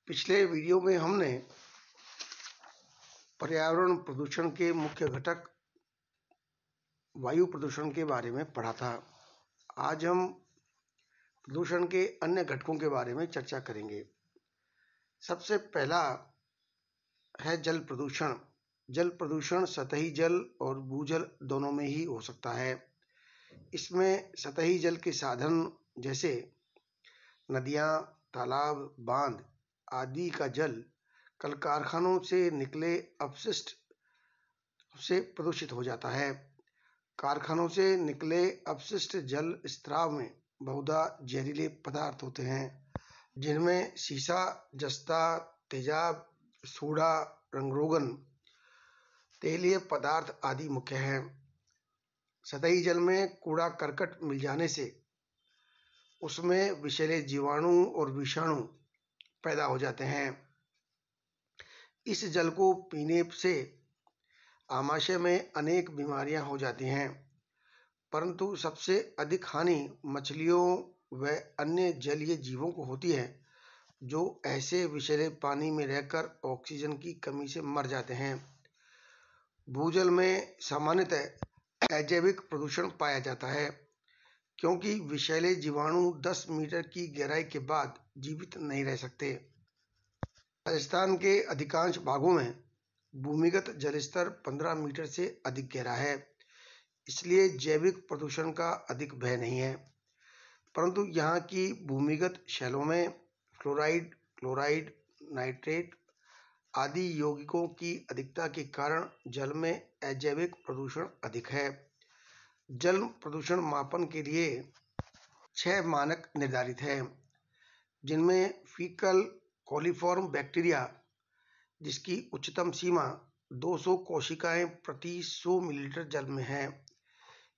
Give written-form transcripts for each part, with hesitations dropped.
पिछले वीडियो में हमने पर्यावरण प्रदूषण के मुख्य घटक वायु प्रदूषण के बारे में पढ़ा था। आज हम प्रदूषण के अन्य घटकों के बारे में चर्चा करेंगे। सबसे पहला है जल प्रदूषण। जल प्रदूषण सतही जल और भूजल दोनों में ही हो सकता है। इसमें सतही जल के साधन जैसे नदियाँ, तालाब, बांध आदि का जल कल कारखानों से निकले अपशिष्ट से प्रदूषित हो जाता है। कारखानों से निकले अपशिष्ट जल स्राव में बहुधा जहरीले पदार्थ होते हैं, जिनमें सीसा, जस्ता, तेजाब, सोडा, रंगरोगन, तेलीय पदार्थ आदि मुख्य हैं। सतही जल में कूड़ा करकट मिल जाने से उसमें विषैले जीवाणु और विषाणु पैदा हो जाते हैं। इस जल को पीने से आमाशय में अनेक बीमारियां हो जाती हैं, परंतु सबसे अधिक हानि मछलियों व अन्य जलीय जीवों को होती है, जो ऐसे विषैले पानी में रहकर ऑक्सीजन की कमी से मर जाते हैं। भूजल में सामान्यतः अजैविक प्रदूषण पाया जाता है, क्योंकि विषैले जीवाणु 10 मीटर की गहराई के बाद जीवित नहीं रह सकते। राजस्थान के अधिकांश भागों में भूमिगत जलस्तर 15 मीटर से अधिक गहरा है, इसलिए जैविक प्रदूषण का अधिक भय नहीं है। परंतु यहाँ की भूमिगत शैलों में फ्लोराइड, क्लोराइड, नाइट्रेट आदि यौगिकों की अधिकता के कारण जल में अजैविक प्रदूषण अधिक है। जल प्रदूषण मापन के लिए 6 मानक निर्धारित हैं, जिनमें फीकल कोलिफॉर्म बैक्टीरिया, जिसकी उच्चतम सीमा 200 कोशिकाएं प्रति 100 मिलीलीटर जल में है।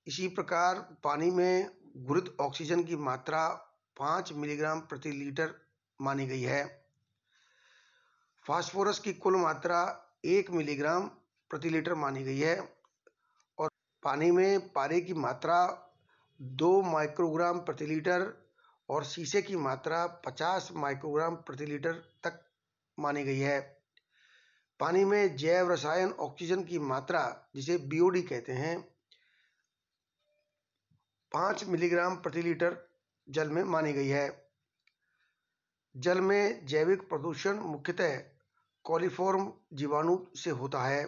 इसी प्रकार पानी में घुलित ऑक्सीजन की मात्रा 5 मिलीग्राम प्रति लीटर मानी गई है। फास्फोरस की कुल मात्रा 1 मिलीग्राम प्रति लीटर मानी गई है और पानी में पारे की मात्रा 2 माइक्रोग्राम प्रति लीटर और सीसे की मात्रा 50 माइक्रोग्राम प्रति लीटर तक मानी गई है। पानी में जैव रसायन ऑक्सीजन की मात्रा, जिसे बीओडी कहते हैं, 5 मिलीग्राम प्रति लीटर जल में मानी गई है। जल में जैविक प्रदूषण मुख्यतः कोलिफॉर्म जीवाणु से होता है।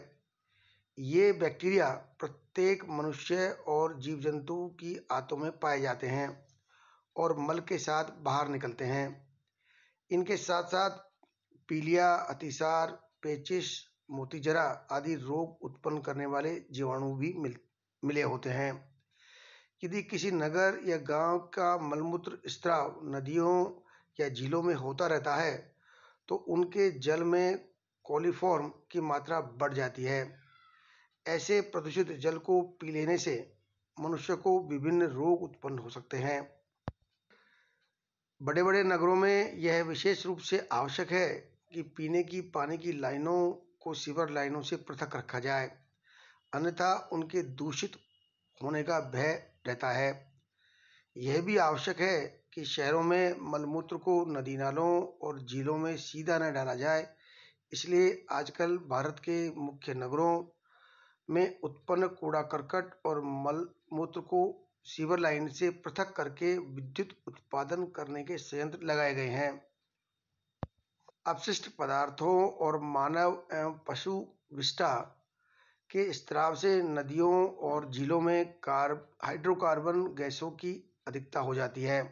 ये बैक्टीरिया प्रत्येक मनुष्य और जीव जंतु की आंतों में पाए जाते हैं और मल के साथ बाहर निकलते हैं। इनके साथ साथ पीलिया, अतिसार, पेचिश, मोतीजरा आदि रोग उत्पन्न करने वाले जीवाणु भी मिले होते हैं। यदि किसी नगर या गांव का मलमूत्र स्राव नदियों या झीलों में होता रहता है, तो उनके जल में कोलिफॉर्म की मात्रा बढ़ जाती है। ऐसे प्रदूषित जल को पी लेने से मनुष्य को विभिन्न रोग उत्पन्न हो सकते हैं। बड़े बड़े नगरों में यह विशेष रूप से आवश्यक है कि पीने की पानी की लाइनों को सीवर लाइनों से पृथक रखा जाए, अन्यथा उनके दूषित होने का भय रहता है। यह भी आवश्यक है कि शहरों में मलमूत्र को नदी नालों और झीलों में सीधा न डाला जाए। इसलिए आजकल भारत के मुख्य नगरों में उत्पन्न कूड़ा करकट और मलमूत्र को सीवर लाइन से पृथक करके विद्युत उत्पादन करने के संयंत्र लगाए गए हैं। अपशिष्ट पदार्थों और मानव एवं पशु विष्ठा के स्राव से नदियों और झीलों में हाइड्रोकार्बन गैसों की अधिकता हो जाती है।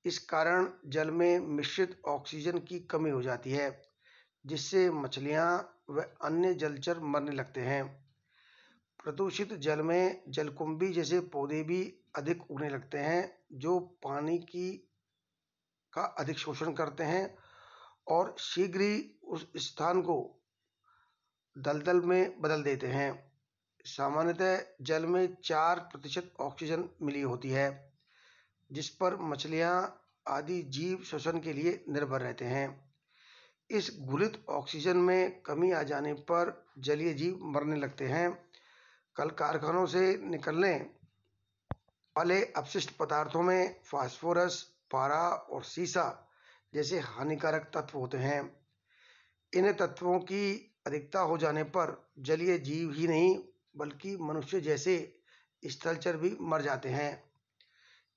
इस कारण जल में मिश्रित ऑक्सीजन की कमी हो जाती है, जिससे मछलियां व अन्य जलचर मरने लगते हैं। प्रदूषित जल में जलकुंभी जैसे पौधे भी अधिक उगने लगते हैं, जो पानी का अधिक शोषण करते हैं और शीघ्र ही उस स्थान को दलदल में बदल देते हैं। सामान्यतः जल में 4% ऑक्सीजन मिली होती है, जिस पर मछलियां आदि जीव श्वसन के लिए निर्भर रहते हैं। इस घुलित ऑक्सीजन में कमी आ जाने पर जलीय जीव मरने लगते हैं। कल कारखानों से निकलने वाले अपशिष्ट पदार्थों में फास्फोरस, पारा और सीसा जैसे हानिकारक तत्व होते हैं। इन तत्वों की अधिकता हो जाने पर जलीय जीव ही नहीं बल्कि मनुष्य जैसे स्थलचर भी मर जाते हैं।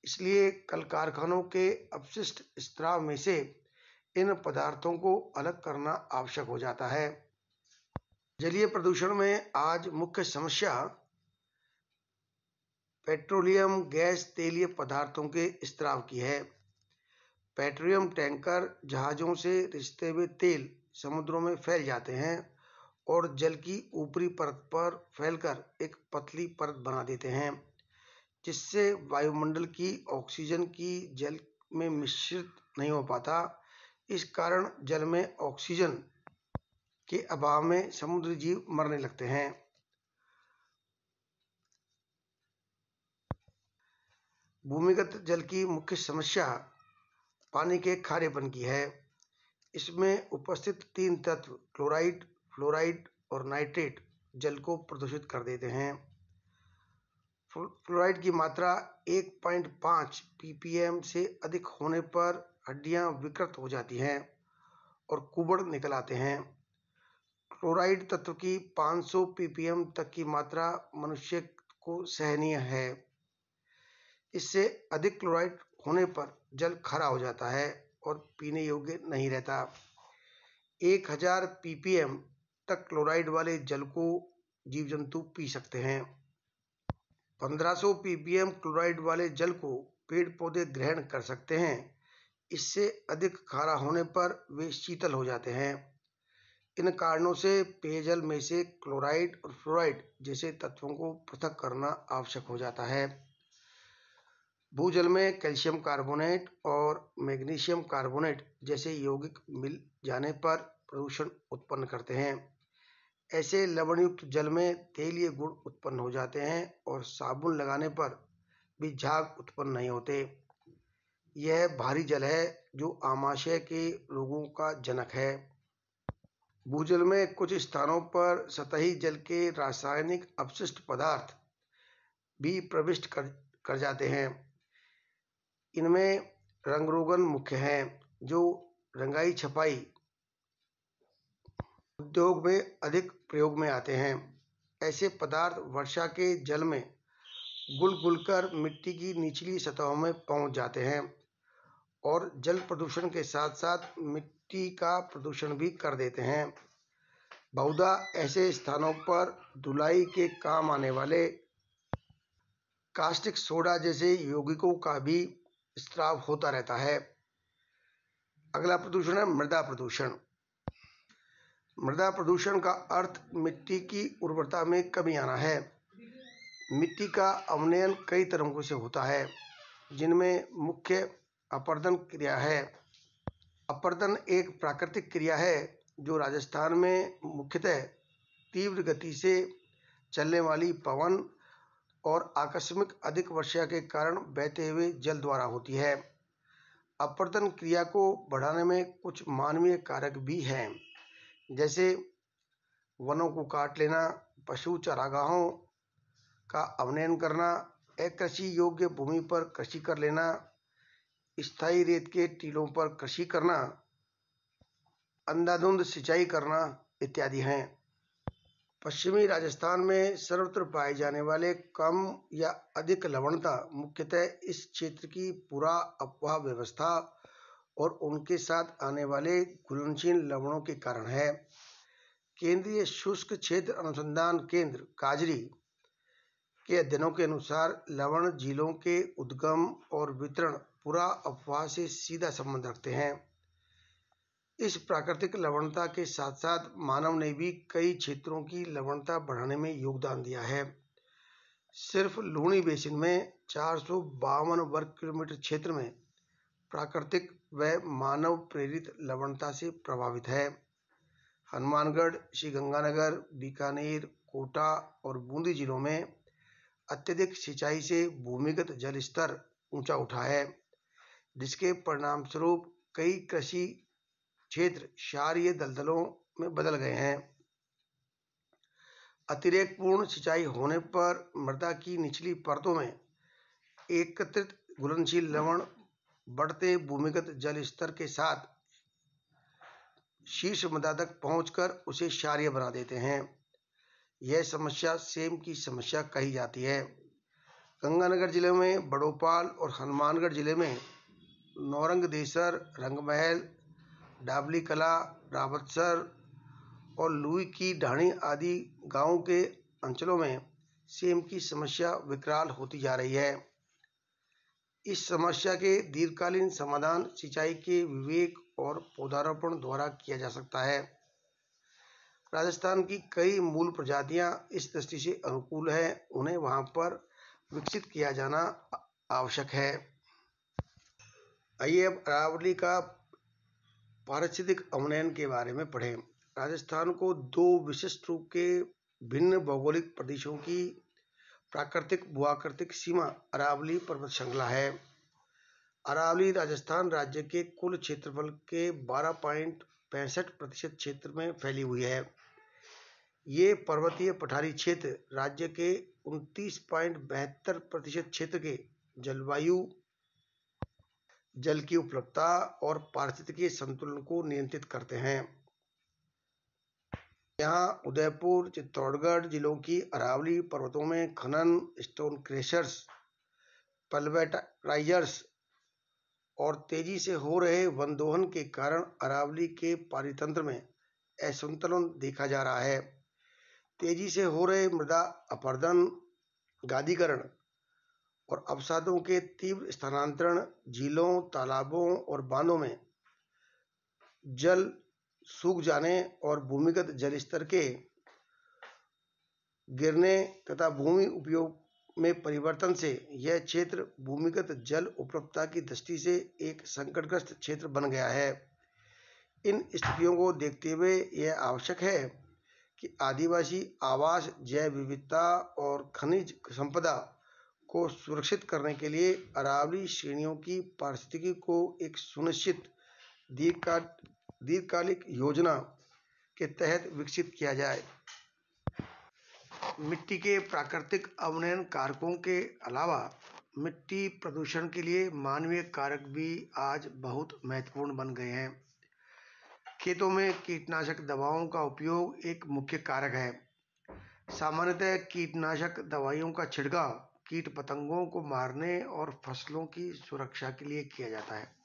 इसलिए कल कारखानों के अपशिष्ट स्त्राव में से इन पदार्थों को अलग करना आवश्यक हो जाता है। जलीय प्रदूषण में आज मुख्य समस्या पेट्रोलियम गैस तेलीय पदार्थों के स्त्राव की है। पेट्रोलियम टैंकर जहाज़ों से रिसते हुए तेल समुद्रों में फैल जाते हैं और जल की ऊपरी परत पर फैलकर एक पतली परत बना देते हैं, जिससे वायुमंडल की ऑक्सीजन की जल में मिश्रित नहीं हो पाता। इस कारण जल में ऑक्सीजन के अभाव में समुद्री जीव मरने लगते हैं। भूमिगत जल की मुख्य समस्या पानी के खारेपन की है। इसमें उपस्थित 3 तत्व क्लोराइड, फ्लोराइड और नाइट्रेट जल को प्रदूषित कर देते हैं। फ्लोराइड की मात्रा 1.5 ppm से अधिक होने पर हड्डियां विकृत हो जाती हैं और कुबड़ निकल आते हैं। क्लोराइड तत्व की 500 ppm तक की मात्रा मनुष्य को सहनीय है। इससे अधिक क्लोराइड होने पर जल खारा हो जाता है और पीने योग्य नहीं रहता। 1000 ppm तक क्लोराइड वाले जल को जीव जंतु पी सकते हैं। 1500 ppm क्लोराइड वाले जल को पेड़ पौधे ग्रहण कर सकते हैं। इससे अधिक खारा होने पर वे शीतल हो जाते हैं। इन कारणों से पेयजल में से क्लोराइड और फ्लोराइड जैसे तत्वों को पृथक करना आवश्यक हो जाता है। भूजल में कैल्शियम कार्बोनेट और मैग्नीशियम कार्बोनेट जैसे यौगिक मिल जाने पर प्रदूषण उत्पन्न करते हैं। ऐसे लवणयुक्त जल में तेलीय गुण उत्पन्न हो जाते हैं और साबुन लगाने पर भी झाग उत्पन्न नहीं होते। यह भारी जल है जो आमाशय के रोगों का जनक है। भूजल में कुछ स्थानों पर सतही जल के रासायनिक अपशिष्ट पदार्थ भी प्रविष्ट कर जाते हैं। इनमें रंगरोगन मुख्य हैं, जो रंगाई छपाई उद्योग में अधिक प्रयोग में आते हैं। ऐसे पदार्थ वर्षा के जल में घुल-घुलकर मिट्टी की निचली सतहों में पहुंच जाते हैं और जल प्रदूषण के साथ साथ मिट्टी का प्रदूषण भी कर देते हैं। बहुधा ऐसे स्थानों पर धुलाई के काम आने वाले कास्टिक सोडा जैसे यौगिकों का भी स्त्राव होता रहता है। अगला प्रदूषण है मृदा प्रदूषण। मृदा प्रदूषण का अर्थ मिट्टी की उर्वरता में कमी आना है। मिट्टी का अवनयन कई तरीकों से होता है, जिनमें मुख्य अपरदन क्रिया है। अपरदन एक प्राकृतिक क्रिया है जो राजस्थान में मुख्यतः तीव्र गति से चलने वाली पवन और आकस्मिक अधिक वर्षा के कारण बहते हुए जल द्वारा होती है। अपरदन क्रिया को बढ़ाने में कुछ मानवीय कारक भी हैं, जैसे वनों को काट लेना, पशु चारागाहों का अवनयन करना, अकृषि योग्य भूमि पर कृषि कर लेना, स्थायी रेत के टीलों पर कृषि करना, अंधाधुंध सिंचाई करना इत्यादि हैं। पश्चिमी राजस्थान में सर्वत्र पाए जाने वाले कम या अधिक लवणता मुख्यतः इस क्षेत्र की पुरा अपवाह व्यवस्था और उनके साथ आने वाले घुलनशील लवणों के कारण है। केंद्रीय शुष्क क्षेत्र अनुसंधान केंद्र काजरी के अध्ययनों के अनुसार लवण झीलों के उद्गम और वितरण पुरा अपवाह से सीधा संबंध रखते हैं। इस प्राकृतिक लवणता के साथ साथ मानव ने भी कई क्षेत्रों की लवणता बढ़ाने में योगदान दिया है। सिर्फ लूणी बेसिन में 452 वर्ग किलोमीटर क्षेत्र में प्राकृतिक व मानव प्रेरित लवणता से प्रभावित है। हनुमानगढ़, श्रीगंगानगर, बीकानेर, कोटा और बूंदी जिलों में अत्यधिक सिंचाई से भूमिगत जल स्तर ऊंचा उठा है, जिसके परिणामस्वरूप कई कृषि क्षेत्र क्षारीय दलदलों में बदल गए हैं। अतिरेकपूर्ण सिंचाई होने पर मृदा की निचली परतों में एकत्रित घुलनशील लवण बढ़ते भूमिगत जल स्तर के साथ शीर्ष मदा तक पहुंचकर उसे क्षारीय बना देते हैं। यह समस्या सेम की समस्या कही जाती है। गंगानगर जिले में बड़ोपाल और हनुमानगढ़ जिले में नौरंगदेसर, रंगमहल, डाबली कला, रावतसर और लुई की ढाणी आदि गांवों के अंचलों में सेम की समस्या विकराल होती जा रही है। इस समस्या के दीर्घकालीन समाधान सिंचाई के विवेक और पौधारोपण द्वारा किया जा सकता है। राजस्थान की कई मूल प्रजातियां इस दृष्टि से अनुकूल है, उन्हें वहां पर विकसित किया जाना आवश्यक है। आइए अब अरावली का पारिस्थितिक अवनयन के बारे में पढ़ें। राजस्थान को दो विशिष्ट रूप के भिन्न भौगोलिक प्रदेशों की प्राकृतिक भूआकृतिक सीमा अरावली पर्वत श्रृंखला है। अरावली राजस्थान राज्य के कुल क्षेत्रफल के 12.65% क्षेत्र में फैली हुई है। ये पर्वतीय पठारी क्षेत्र राज्य के 29.72% क्षेत्र के जलवायु, जल की उपलब्धता और पारिस्थितिकीय संतुलन को नियंत्रित करते हैं। यहाँ उदयपुर, चित्तौड़गढ़ जिलों की अरावली पर्वतों में खनन, स्टोन क्रशर्स, पल्वेराइजर्स और तेजी से हो रहे वनदोहन के कारण अरावली के पारितंत्र में असंतुलन देखा जा रहा है। तेजी से हो रहे मृदा अपरदन, गादीकरण और अवसादों के तीव्र स्थानांतरण झीलों, तालाबों और बांधों में जल सूख जाने और भूमिगत जल स्तर के गिरने तथा भूमि उपयोग में परिवर्तन से यह क्षेत्र भूमिगत जल उपलब्धता की दृष्टि से एक संकटग्रस्त क्षेत्र बन गया है। इन स्थितियों को देखते हुए यह आवश्यक है कि आदिवासी आवास, जैव विविधता और खनिज संपदा को सुरक्षित करने के लिए अरावली श्रेणियों की पारिस्थितिकी को एक सुनिश्चित दीर्घकालिक योजना के तहत विकसित किया जाए। मिट्टी के प्राकृतिक अवनयन कारकों के अलावा मिट्टी प्रदूषण के लिए मानवीय कारक भी आज बहुत महत्वपूर्ण बन गए हैं। खेतों में कीटनाशक दवाओं का उपयोग एक मुख्य कारक है। सामान्यतः कीटनाशक दवाइयों का छिड़काव कीट पतंगों को मारने और फसलों की सुरक्षा के लिए किया जाता है,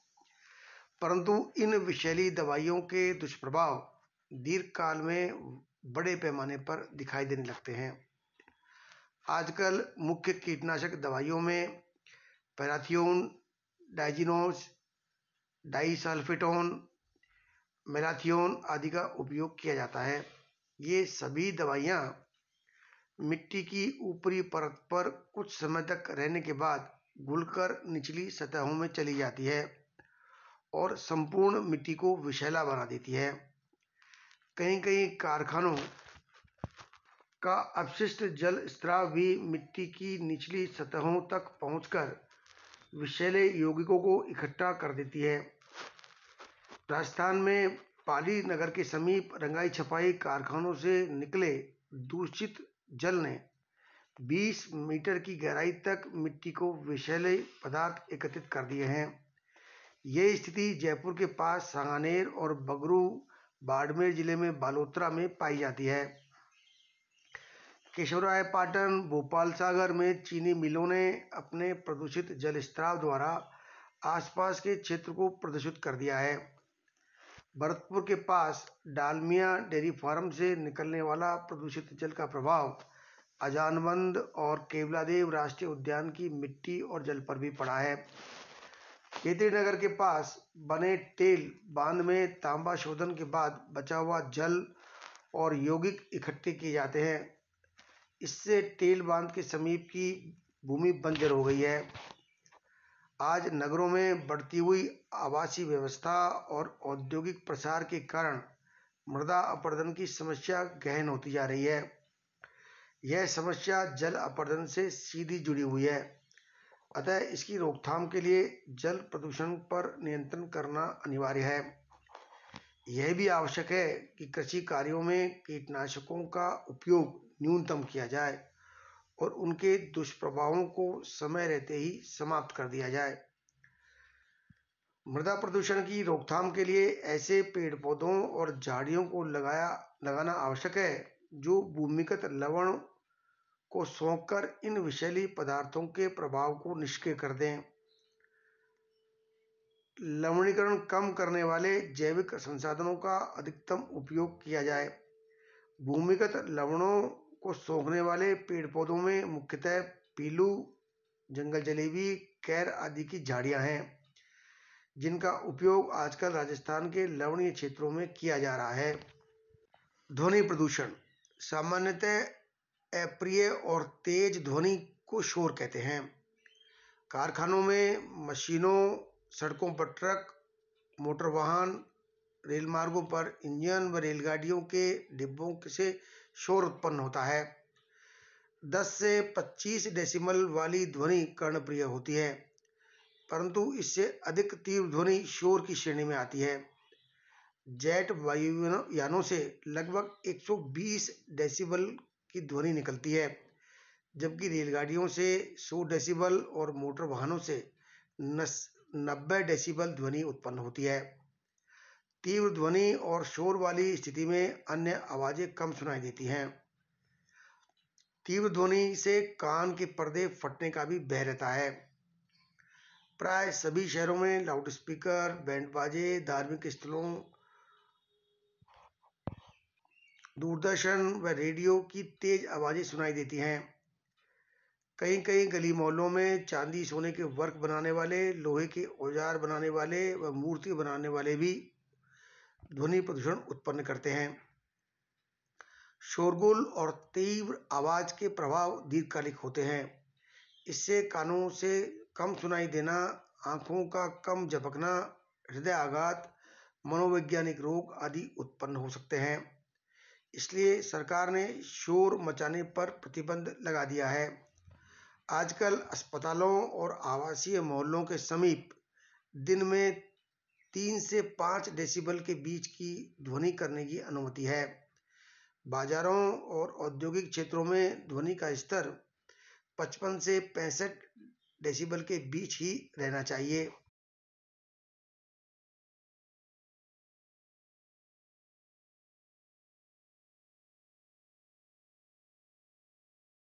परंतु इन विषैली दवाइयों के दुष्प्रभाव दीर्घकाल में बड़े पैमाने पर दिखाई देने लगते हैं। आजकल मुख्य कीटनाशक दवाइयों में पैराथियोन, डाइजीनोस, डाइसल्फिटोन, मेलाथियोन आदि का उपयोग किया जाता है। ये सभी दवाइयाँ मिट्टी की ऊपरी परत पर कुछ समय तक रहने के बाद घुलकर निचली सतहों में चली जाती है और संपूर्ण मिट्टी को विषैला बना देती है। कहीं कारखानों का अपशिष्ट जल स्राव भी मिट्टी की निचली सतहों तक पहुंचकर विषैले यौगिकों को इकट्ठा कर देती है। राजस्थान में पाली नगर के समीप रंगाई छपाई कारखानों से निकले दूषित जल ने 20 मीटर की गहराई तक मिट्टी को विषैले पदार्थ एकत्रित कर दिए हैं। यह स्थिति जयपुर के पास सांगानेर और बगरू, बाड़मेर जिले में बालोतरा में पाई जाती है। केशवरायपाटन, भोपाल सागर में चीनी मिलों ने अपने प्रदूषित जल स्राव द्वारा आसपास के क्षेत्र को प्रदूषित कर दिया है। भरतपुर के पास डालमिया डेयरी फार्म से निकलने वाला प्रदूषित जल का प्रभाव अजानबंद और केवलादेव राष्ट्रीय उद्यान की मिट्टी और जल पर भी पड़ा है। केतड़ी नगर के पास बने टेल बांध में तांबा शोधन के बाद बचा हुआ जल और यौगिक इकट्ठे किए जाते हैं। इससे टेल बांध के समीप की भूमि बंजर हो गई है। आज नगरों में बढ़ती हुई आवासीय व्यवस्था और औद्योगिक प्रसार के कारण मृदा अपरदन की समस्या गहन होती जा रही है। यह समस्या जल अपरदन से सीधी जुड़ी हुई है, अतः इसकी रोकथाम के लिए जल प्रदूषण पर नियंत्रण करना अनिवार्य है। यह भी आवश्यक है कि कृषि कार्यों में कीटनाशकों का उपयोग न्यूनतम किया जाए और उनके दुष्प्रभावों को समय रहते ही समाप्त कर दिया जाए। मृदा प्रदूषण की रोकथाम के लिए ऐसे पेड़ पौधों और झाड़ियों को लगाना आवश्यक है जो भूमिगत लवण को सोखकर इन विषैली पदार्थों के प्रभाव को निष्क्रिय कर दें। लवणीकरण कम करने वाले जैविक संसाधनों का अधिकतम उपयोग किया जाए। भूमिगत लवणों को सोखने वाले पेड़ पौधों में मुख्यतः पीलू, जंगल जलेबी, कैर आदि की झाड़ियां हैं, जिनका उपयोग आजकल राजस्थान के लवणीय क्षेत्रों में किया जा रहा है। ध्वनि प्रदूषण सामान्यतः अप्रिय और तेज ध्वनि को शोर कहते हैं। कारखानों में, मशीनों, सड़कों पर ट्रक, मोटर वाहन, रेल मार्गों पर इंजन व रेलगाड़ियों के डिब्बों से शोर उत्पन्न होता है। 10 से 25 डेसिबल वाली ध्वनि कर्णप्रिय होती है, परंतु इससे अधिक तीव्र ध्वनि शोर की श्रेणी में आती है। जेट वायुयानों से लगभग 120 डेसिबल की ध्वनि निकलती है, जबकि रेलगाड़ियों से 100 डेसिबल और मोटर वाहनों से 90 डेसिबल ध्वनि उत्पन्न होती है। तीव्र ध्वनि और शोर वाली स्थिति में अन्य आवाजें कम सुनाई देती हैं। तीव्र ध्वनि से कान के पर्दे फटने का भी भय रहता है। प्राय सभी शहरों में लाउडस्पीकर, बैंड बाजे, धार्मिक स्थलों, दूरदर्शन व रेडियो की तेज आवाजें सुनाई देती हैं। कई कई गली मोहल्लों में चांदी सोने के वर्क बनाने वाले, लोहे के औजार बनाने वाले व मूर्ति बनाने वाले भी ध्वनि प्रदूषण उत्पन्न करते हैं। शोरगुल और तीव्र आवाज के प्रभाव दीर्घकालिक होते हैं। इससे कानों से कम सुनाई देना, आंखों का कम झपकना, हृदय आघात, मनोवैज्ञानिक रोग आदि उत्पन्न हो सकते हैं। इसलिए सरकार ने शोर मचाने पर प्रतिबंध लगा दिया है। आजकल अस्पतालों और आवासीय मोहल्लों के समीप दिन में 3 से 5 डेसिबल के बीच की ध्वनि करने की अनुमति है। बाजारों और औद्योगिक क्षेत्रों में ध्वनि का स्तर 55 से 65 डेसिबल के बीच ही रहना चाहिए।